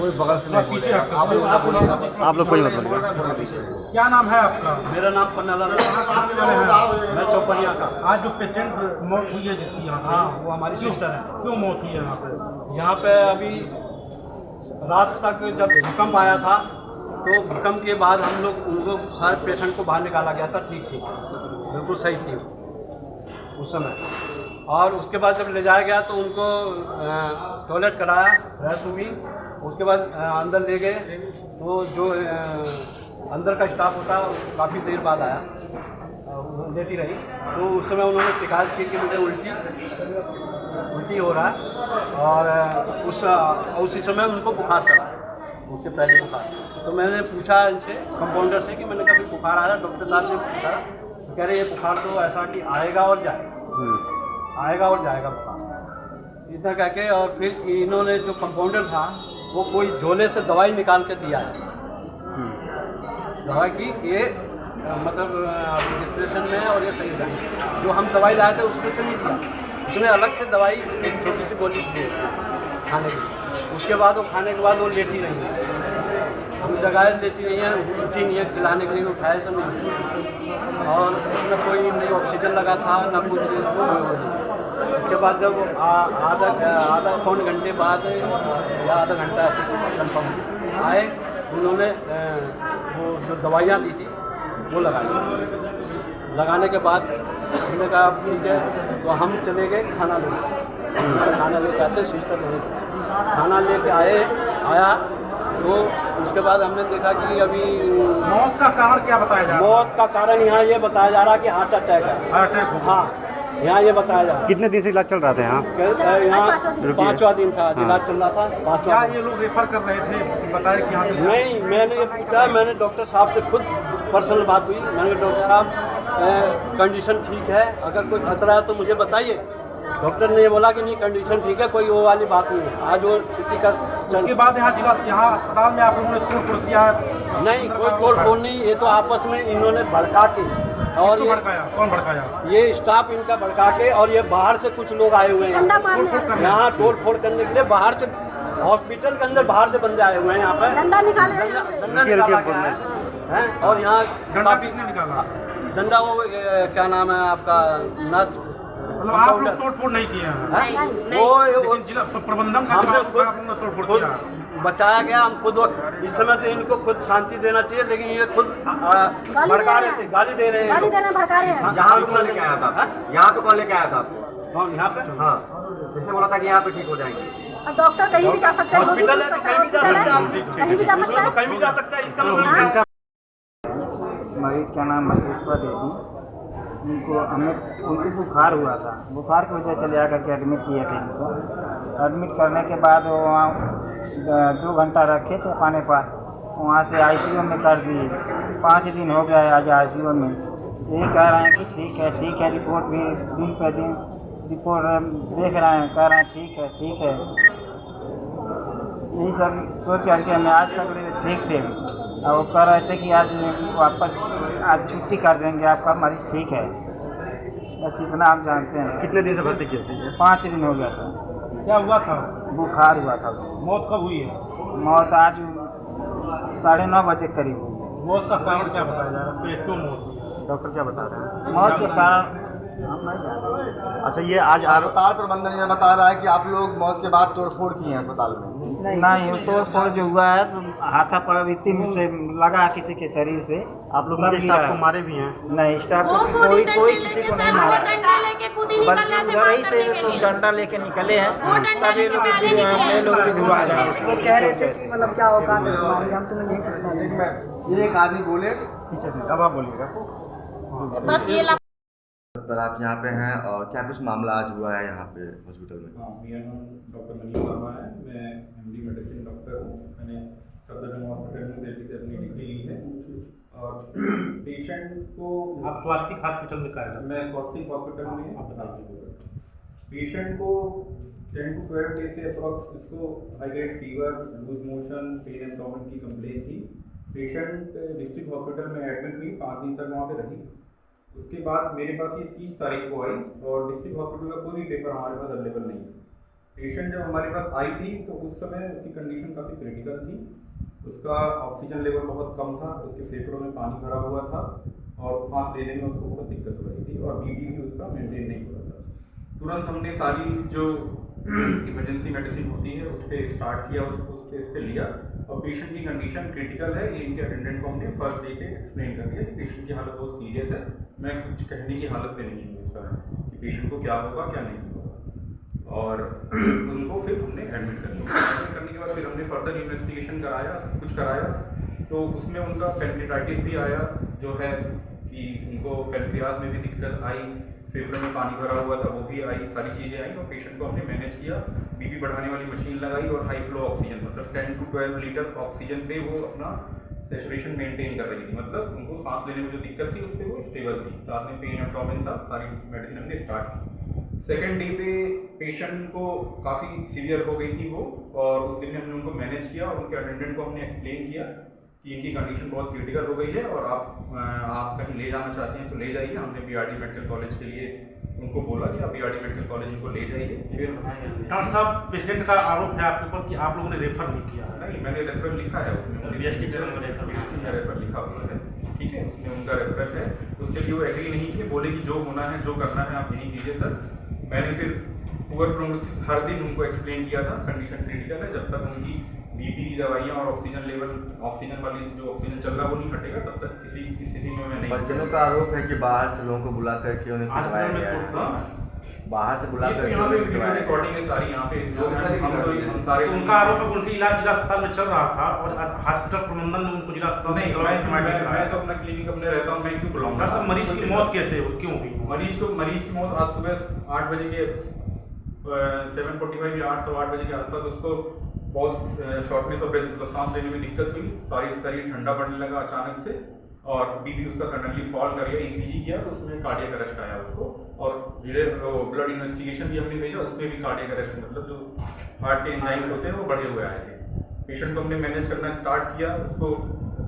कोई बगल से नहीं पीछे बोलेगा। आप लोग कोई मत बोलिए। क्या नाम है आपका? मेरा नाम पन्नालाल हैं? मैं चौपनिया का। आज जो पेशेंट मौत हुई है जिसकी यहाँ हाँ, वो हमारी सिस्टर है। क्यों मौत हुई है यहाँ पे? यहाँ पे अभी रात तक जब भूकंप आया था तो भूकंप के बाद हम लोग उनको सारे पेशेंट को बाहर निकाला गया था, ठीक बिल्कुल सही थी उस समय। और उसके बाद जब ले जाया गया तो उनको टॉयलेट कराया, फ्रेश हुई, उसके बाद अंदर ले गए तो जो अंदर का स्टाफ होता है काफ़ी देर बाद आया, लेटी रही, तो उस समय उन्होंने शिकायत की कि मुझे उल्टी हो रहा है और उसी समय उनको बुखार चढ़ा, उससे पहले बुखार। तो मैंने पूछा इनसे, कंपाउंडर से, कि मैंने कभी बुखार आया? डॉक्टर साहब ने पूछा तो कह रहे ये बुखार तो ऐसा कि आएगा और जाएगा, आएगा और जाएगा बुखार, इतना कह के। और फिर इन्होंने जो कंपाउंडर था वो कोई झोले से दवाई निकाल के दिया है, दवाई की ये मतलब रजिस्ट्रेशन में है और ये सही है। जो हम दवाई लाए थे उसमें से नहीं दिया, उसने अलग से दवाई एक छोटी सी गोली दी खाने की। उसके बाद वो खाने के बाद वो लेटी रही है, हम जगह लेती नहीं है, उठी नहीं है, खिलाने के लिए उठाया तो नहीं, और उसमें कोई नहीं ऑक्सीजन लगा था ना कुछ। उसके बाद जब आधा पौन घंटे बाद या आधा घंटा ऐसे कन्फर्म आए, उन्होंने वो जो दवाइयाँ दी थी वो लगाई। लगाने के बाद हमने कहा अब ठीक है, तो हम चले गए खाना लेके। खाना लेके आते सिस्टर नहीं, खाना लेके आया तो उसके बाद हमने देखा कि अभी मौत का कारण क्या बताया जा रहा है? मौत का कारण यहाँ ये बताया जा रहा है कि हार्ट अटैक है। हार्ट अटैक हुआ? हाँ, यहाँ ये बताया जा रहा है। कितने दिन से इलाज चल रहा था यहाँ? यहाँ 5वां दिन था, इलाज चल रहा था 5वां। क्या ये लोग रेफर कर रहे थे, बताया कि यहाँ से? नहीं, मैंने ये पूछा, मैंने डॉक्टर साहब से खुद पर्सनल बात हुई, मैंने कहा डॉक्टर साहब कंडीशन ठीक है, अगर कोई खतरा है तो मुझे बताइए। डॉक्टर ने ये बोला कि नहीं कंडीशन ठीक है, कोई वो वाली बात नहीं है। आज वो छुट्टी का उसके बाद यहाँ अस्पताल में आप लोगों ने तोड़-फोड़ किया है? नहीं, कोई तोड़-फोड़ नहीं, ये तो आपस में इन्होंने भड़का के, और ये भड़काया? कौन भड़काया? ये स्टाफ इनका भड़का के, और ये बाहर से कुछ लोग आए हुए हैं यहाँ तोड़-फोड़ करने के लिए। बाहर से हॉस्पिटल के अंदर बाहर से बंदे आए हुए हैं यहाँ पे, डंडा निकाला गया है। और यहाँ डंडा किसने निकाला? डंडा वो क्या नाम है आपका, नर्स। मतलब आप लोग तोड़-फोड़ नहीं किए हैं? वो जिला प्रबंधन का हमने तोड़-फोड़ खुद किया? बचाया गया, हम खुद। इस समय तो इनको खुद शांति देना चाहिए, लेकिन ये खुद भड़का रहे थे, गाली दे रहे हैं। यहाँ तो कौन लेके आया था? यहाँ तो कौन लेके आया था? कौन यहाँ पे? हाँ, जिसने बोला था कि यहाँ पे ठीक हो जाएंगे। डॉक्टर कहीं भी जा सकता है, हॉस्पिटल है तो कहीं भी जा सकता है, कहीं भी जा सकता उसमें है। तो कहीं भी जा सकता है, इसका मतलब मरीज का नाम है पुष्पा देवी। उनको बुखार हुआ था, बुखार की वजह से ले आकर के एडमिट किए थे इनको। एडमिट करने के बाद वो वहाँ 2 घंटा रखे थे पानी पर, वहाँ से आईसीयू में कर दिए। 5 दिन हो गया है आज आईसीयू में। यही कह रहे हैं कि ठीक है, रिपोर्ट भी दिन पे दिन रिपोर्ट देख रहे हैं, कह रहे हैं ठीक है। यही सब सोच करके हमें आज तक ठीक थे, और वो कह रहे थे कि आज छुट्टी कर देंगे, आपका मरीज ठीक है। बस इतना आप जानते हैं। कितने दिन से भर्ती किए थे? 5 दिन हो गया सर। क्या हुआ था? बुखार हुआ था। मौत कब हुई है? मौत आज 9:30 बजे करीब हुई है। मौत का कारण क्या बताया जा रहा है? क्यों मौत हुई? डॉक्टर क्या बता रहे हैं? मौत के कारण हम नहीं जानते। अच्छा, ये आज अस्पताल प्रबंधन ये बता रहा है कि आप लोग मौत के बाद तोड़फोड़ किए हैं अस्पताल में। नहीं, तोड़-फोड़ जो हुआ है तो हाथापाई से लगा किसी के शरीर से। आप लोग स्टाफ को मारे भी हैं? नहीं, स्टाफ कोई किसी को नहीं मारा, बल्कि उधर ही से लोग डंडा लेके निकले हैं, तब ये लोग भी धुआ गए। वो कह रहे थे कि मतलब क्या औकात है तुम्हारी, हम तुम्हें नहीं सकता। ये एक आदमी बोले, अब आप बोलिएगा। बस ये पर आप यहाँ पे हैं, और क्या कुछ मामला आज हुआ है यहाँ पे हॉस्पिटल में? हाँ, मेरा नाम डॉक्टर मनीष वर्मा है, मैं एमडी मेडिसिन डॉक्टर हूँ। मैंने सफदरजंग हॉस्पिटल में दिल्ली से अपनी डिग्री ली है। और पेशेंट को आप स्वास्थ्य हॉस्पिटल में कार्य? मैं स्वास्थ्य हॉस्पिटल में आप बताइए। पेशेंट को 10 to 12 डेज से अप्रॉक्स इसको high grade fever, loose motion, pain abdomen की कंप्लेन थी। पेशेंट डिस्ट्रिक्ट हॉस्पिटल में एडमिट हुई, 5 दिन तक वहाँ पे रही। उसके बाद मेरे पास ये 30 तारीख को आई, और डिस्ट्रिक्ट हॉस्पिटल का कोई भी पेपर हमारे पास अवेलेबल नहीं था। पेशेंट जब हमारे पास आई थी तो उस समय उसकी कंडीशन काफ़ी क्रिटिकल थी। उसका ऑक्सीजन लेवल बहुत कम था, उसके फेफड़ों में पानी भरा हुआ था और सांस लेने में उसको बहुत दिक्कत हो रही थी और बीपी भी उसका मेंटेन नहीं हो रहा था। तुरंत हमने सारी जो इमरजेंसी मेडिसिन होती है उस पर स्टार्ट किया, उस पर लिया और पेशेंट की कंडीशन क्रिटिकल है ये इनके अटेंडेंट को हमने फर्स्ट डे पे एक्सप्लेन कर दिया कि पेशेंट की हालत बहुत सीरियस है, मैं कुछ कहने की हालत में नहीं हूँ इस समय कि पेशेंट को क्या होगा क्या नहीं होगा। और उनको फिर हमने एडमिट कर लिया। एडमिट करने के बाद फिर हमने फर्दर इन्वेस्टिगेशन कराया, कुछ कराया तो उसमें उनका पेनक्रियाटाइटिस भी आया जो है कि उनको पेनक्रियाज में भी दिक्कत आई, फेफड़े में पानी भरा हुआ था वो भी आई, सारी चीज़ें आई और पेशेंट को हमने मैनेज किया। बीपी बढ़ाने वाली मशीन लगाई और हाई फ्लो ऑक्सीजन मतलब 10 to 12 लीटर ऑक्सीजन पे वो अपना सेचुरेशन मेंटेन कर रही थी, मतलब उनको सांस लेने में जो दिक्कत थी उस पर वो स्टेबल थी। साथ में पेन एब्डोमेन था, सारी मेडिसिन हमने स्टार्ट की। सेकेंड डे पे पेशेंट को काफ़ी सीवियर हो गई थी वो और उस दिन हमने उनको मैनेज किया और उनके अटेंडेंट को हमने एक्सप्लेन किया कि इनकी कंडीशन बहुत क्रिटिकल हो गई है और आप कहीं ले जाना चाहते हैं तो ले जाइए। हमने बीआरडी मेडिकल कॉलेज के लिए उनको बोला कि आप बीआरडी मेडिकल कॉलेज इनको ले जाइए। फिर डॉक्टर साहब पेशेंट का आरोप है आपके ऊपर कि आप लोगों ने रेफर नहीं किया है। नहीं, मैंने रेफर लिखा है उसमें रेफर लिखा हुआ है, ठीक है, उसमें उनका रेफर है। उसके लिए वो एग्री नहीं किए, बोले कि जो होना है जो करना है आप यही कीजिए सर। मैंने फिर पुअर प्रोग्नोसिस हर दिन उनको एक्सप्लेन किया था, कंडीशन क्रिटिकल है, जब तक उनकी बीपी की दवाइयाँ और ऑक्सीजन लेवल ऑक्सीजन वाली जो ऑक्सीजन चल रहा है वो नहीं हटेगा तब तक किसी स्थिति में मैं नहीं। परिजनों का आरोप है कि बाहर से लोगों को बुला करके उन्हें पिटवाया गया है, बाहर से बुला करके यहाँ पे वीडियो रिकॉर्डिंग है सारी, यहाँ पे लोग हैं, हम सारे उनका आरोप है कि उनका इलाज जिला अस्पताल में चल रहा था और हॉस्पिटल प्रबंधन ने उनको जिला अस्पताल नहीं, मैं तो अपना क्लिनिक अपने रहता हूँ, मैं क्यों बुलाऊंगा। डॉक्टर साहब मरीज की मौत कैसे हुई, क्यों हुई? मरीज की मौत आज सुबह 8 बजे के 7:45 या 8 बजे के आसपास उसको बहुत शॉर्टनेस ऑफ ब्रेथ मतलब सांस लेने में दिक्कत हुई, सारी शरीर ठंडा पड़ने लगा अचानक से और बीपी उसका सडनली फॉल कर गया। ईसीजी किया तो उसमें कार्डियक अरेस्ट आया उसको और धीरे ब्लड इन्वेस्टिगेशन भी हमने भेजा, उसमें भी कार्डियक अरेस्ट मतलब जो हार्ट के एंजाइम्स होते हैं वो बढ़े हुए आए थे। पेशेंट को हमने मैनेज करना स्टार्ट किया, उसको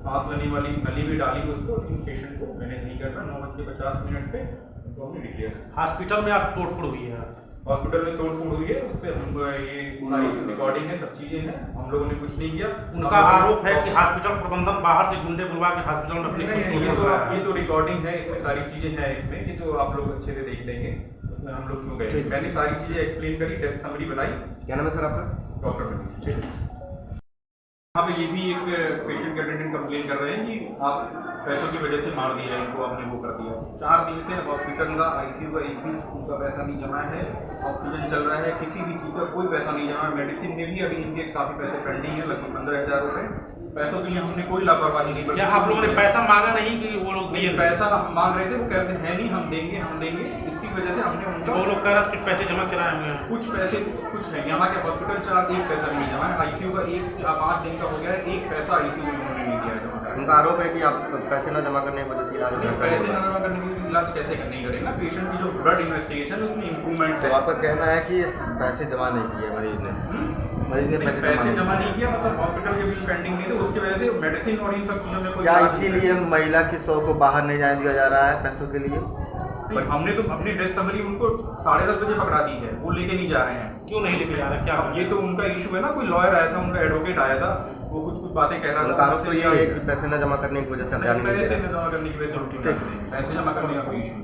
सांस लेने वाली नली भी डाली उसको, लेकिन पेशेंट को मैनेज नहीं करना। 9:50 पे उनको हमने डिक्लेयर। हॉस्पिटल में आप तोड़फोड़ हुई है? हॉस्पिटल में तोड़फोड़ हुई है, उस पर हम ये सारी रिकॉर्डिंग है, सब चीजें हैं, हम लोगों ने कुछ नहीं किया। उनका आरोप है कि हॉस्पिटल प्रबंधन बाहर से गुंडे बुलवा के हॉस्पिटल में अपनी ये तो रिकॉर्डिंग है, इसमें सारी चीजें हैं, इसमें ये तो आप लोग अच्छे से देख लेंगे, उसमें हम लोग क्यों गए। मैंने सारी चीजें एक्सप्लेन करी, डेथ समरी बनाई। क्या नाम है सर आपका? डॉक्टर मनीष। यहाँ पे ये भी एक पेशेंट के अटेंडेंट कंप्लेन कर रहे हैं कि आप पैसों की वजह से मार दिया इनको, आपने वो कर दिया। 4 दिन से हॉस्पिटल का आईसीयू का एक भी उनका पैसा नहीं जमा है, ऑक्सीजन चल रहा है, किसी भी चीज़ का कोई पैसा नहीं जमा है। मेडिसिन में भी अभी इनके काफ़ी पैसे पेंडिंग है, लगभग 15,000 रुपये। पैसों के लिए हमने कोई लापरवाही नहीं बरती। क्या आप लोगों ने पैसा मांगा नहीं कि वो लोग नहीं, पैसा हम मांग रहे थे, वो कहते हैं नहीं हम देंगे, इसकी वजह से हमने उनका वो लोग कह रहे हैं पैसे जमा कराए हुए हैं। कुछ पैसे कुछ नहीं, यहाँ के हॉस्पिटल चार्ज एक पैसा भी नहीं जमा है। आईसीयू का 5 दिन का हो गया है, एक पैसा आईसीयू में उन्होंने नहीं दिया जमा। उनका आरोप है कि आप पैसे न जमा करने की वजह से इलाज पैसे न जमा करने के लिए इलाज कैसे नहीं करेगा। पेशेंट की जो ब्लड इन्वेस्टिगेशन है उसमें इम्प्रूवमेंट है। तो आपका कहना है कि पैसे जमा नहीं किए मरीज ने पैसे जमा नहीं किया, मतलब हॉस्पिटल के बिल पेंडिंग नहीं थे, उसकी वजह से मेडिसिन और इन सब चीज़ों में कोई क्या इसीलिए महिला की 100 को बाहर नहीं जाने दिया जा रहा है पैसों के लिए? हमने तो अपनी डेथ समरी उनको 10:30 बजे पकड़ा दी है, वो लेके नहीं जा रहे हैं। क्यों नहीं लेके जा रहे? क्या ये तो उनका इशू है ना, कोई लॉयर आया था, उनका एडवोकेट आया था, वो कुछ बातें कह रहा था। आरोप तो ये है कि पैसे न जमा करने की वजह से पैसे न जमा करने की वजह से पैसे जमा करने का कोई इशू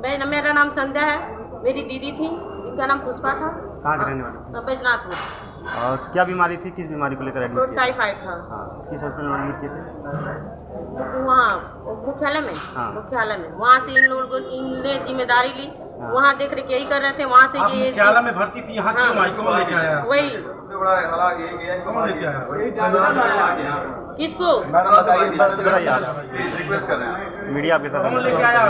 नहीं। मेरा नाम संध्या है, मेरी दीदी थी जिनका नाम पुष्पा था। कहाँ के रहने वाले? बैजनाथपुर। और क्या बीमारी थी, किस बीमारी को लेकर एडमिट तो किया? टाइफाइड था। हाँ, किस हॉस्पिटल में एडमिट किए थे? वहाँ मुख्यालय में। हाँ। मुख्यालय में वहाँ से इन लोगों इनने जिम्मेदारी ली, वहाँ देख रेख यही कर रहे थे। वहाँ से ये मुख्यालय में भर्ती थी, यहाँ क्यों आई? कौन लेके आया? वही कौन लेके आया? किसको मीडिया आपके साथ कौन लेके आया?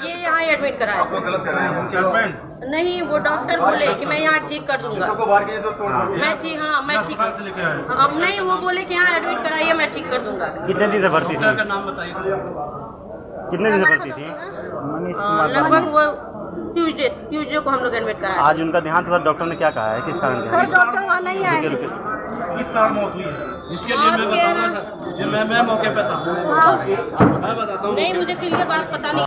ये यहाँ एडमिट कराया। हस्बैंड नहीं, वो डॉक्टर बोले कि मैं यहाँ ठीक कर दूंगा। मैं ठीक, हाँ मैं ठीक। कहाँ से लेके आए? अब नहीं, वो बोले कि यहाँ एडमिट कराइए, मैं ठीक कर दूंगा। कितने दिन से भर्ती थी? का नाम बताइए। कितने दिन से भर्ती थी? लगभग वो ट्यूजडे को हम लोग एडमिट कराया। आज उनका देहांत हुआ, डॉक्टर ने क्या कहा है, किस कारण सर डॉक्टर वहाँ नहीं आए। किस कारण मौत हुई है? इसके लिए मैं बताऊंगा सर, ये मैं मौके पे था, मैं बताता हूँ। नहीं, मुझे क्लियर बात पता नहीं